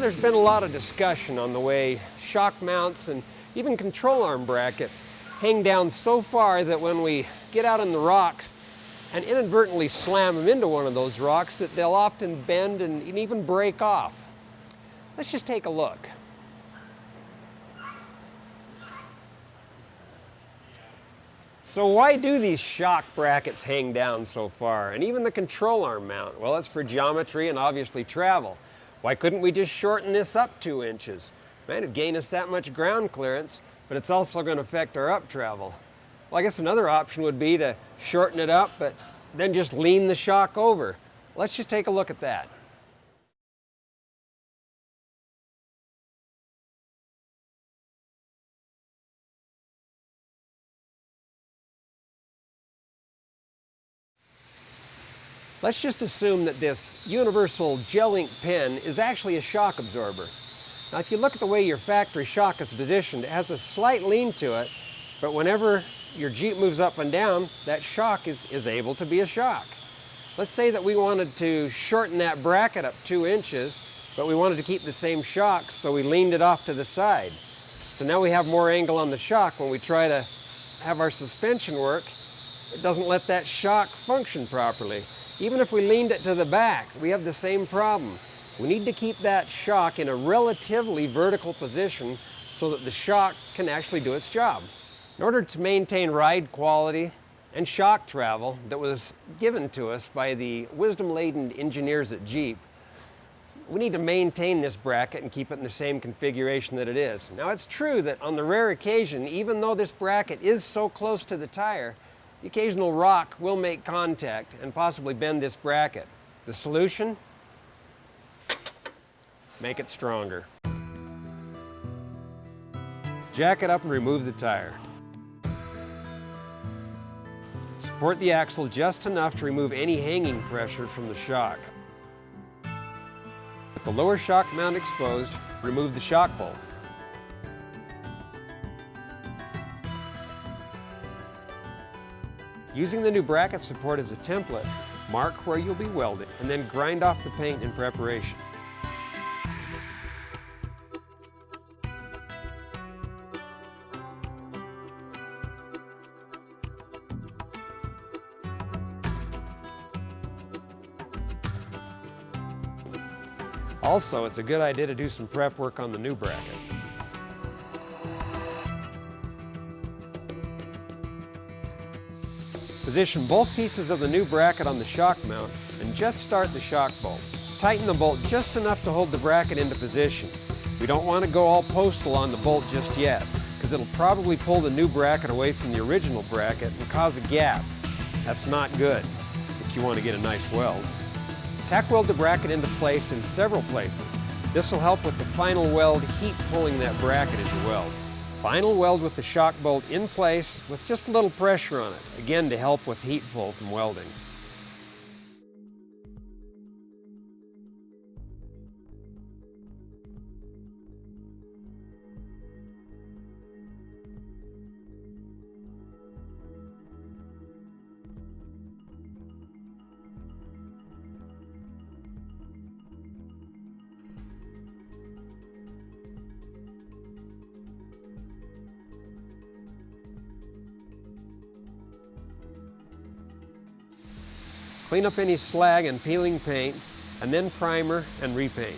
there's been a lot of discussion on the way shock mounts and even control arm brackets hang down so far that when we get out in the rocks and inadvertently slam them into one of those rocks, that they'll often bend and even break off. Let's just take a look. So why do these shock brackets hang down so far? And even the control arm mount? Well, it's for geometry and obviously travel. Why couldn't we just shorten this up 2 inches? Man, it'd gain us that much ground clearance, but it's also going to affect our up travel. Well, I guess another option would be to shorten it up, but then just lean the shock over. Let's just take a look at that. Let's just assume that this universal gel ink pen is actually a shock absorber. Now, if you look at the way your factory shock is positioned, it has a slight lean to it, but whenever your Jeep moves up and down, that shock is able to be a shock. Let's say that we wanted to shorten that bracket up 2 inches, but we wanted to keep the same shock, so we leaned it off to the side. So now we have more angle on the shock. When we try to have our suspension work, it doesn't let that shock function properly. Even if we leaned it to the back, we have the same problem. We need to keep that shock in a relatively vertical position so that the shock can actually do its job. In order to maintain ride quality and shock travel that was given to us by the wisdom-laden engineers at Jeep, we need to maintain this bracket and keep it in the same configuration that it is. Now, it's true that on the rare occasion, even though this bracket is so close to the tire, the occasional rock will make contact and possibly bend this bracket. The solution? Make it stronger. Jack it up and remove the tire. Support the axle just enough to remove any hanging pressure from the shock. With the lower shock mount exposed, remove the shock bolt. Using the new bracket support as a template, mark where you'll be welding and then grind off the paint in preparation. Also, it's a good idea to do some prep work on the new bracket. Position both pieces of the new bracket on the shock mount and just start the shock bolt. Tighten the bolt just enough to hold the bracket into position. We don't want to go all postal on the bolt just yet, because it'll probably pull the new bracket away from the original bracket and cause a gap. That's not good if you want to get a nice weld. Tack weld the bracket into place in several places. This will help with the final weld, heat pulling that bracket as you weld. Final weld with the shock bolt in place with just a little pressure on it, again to help with heat pull from welding. Clean up any slag and peeling paint, and then primer and repaint.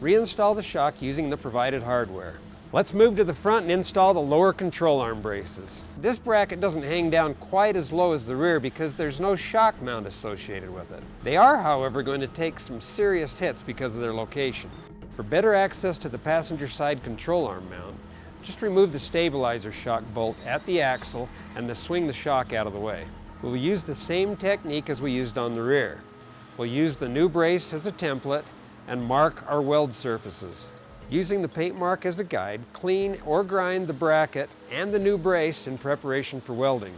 Reinstall the shock using the provided hardware. Let's move to the front and install the lower control arm braces. This bracket doesn't hang down quite as low as the rear because there's no shock mount associated with it. They are, however, going to take some serious hits because of their location. For better access to the passenger side control arm mount, just remove the stabilizer shock bolt at the axle and then swing the shock out of the way. We'll use the same technique as we used on the rear. We'll use the new brace as a template and mark our weld surfaces. Using the paint mark as a guide, clean or grind the bracket and the new brace in preparation for welding.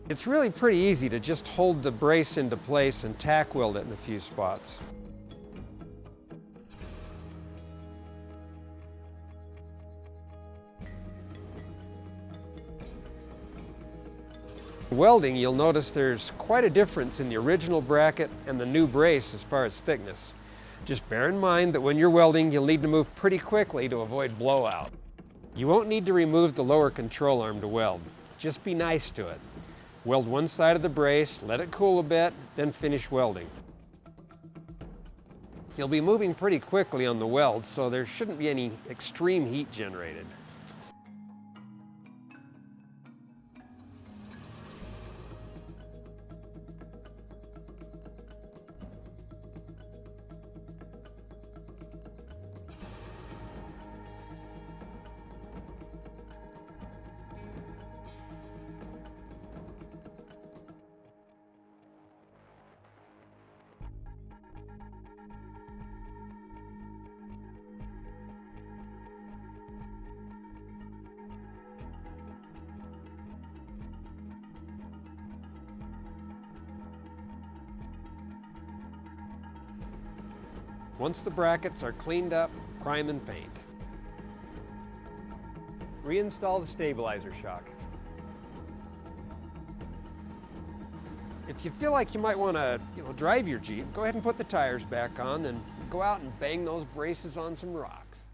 It's really pretty easy to just hold the brace into place and tack weld it in a few spots. Welding, you'll notice there's quite a difference in the original bracket and the new brace as far as thickness. Just bear in mind that when you're welding, you'll need to move pretty quickly to avoid blowout. You won't need to remove the lower control arm to weld. Just be nice to it. Weld one side of the brace, let it cool a bit, then finish welding. You'll be moving pretty quickly on the weld, so there shouldn't be any extreme heat generated. Once the brackets are cleaned up, prime and paint. Reinstall the stabilizer shock. If you feel like you might want to drive your Jeep, go ahead and put the tires back on and go out and bang those braces on some rocks.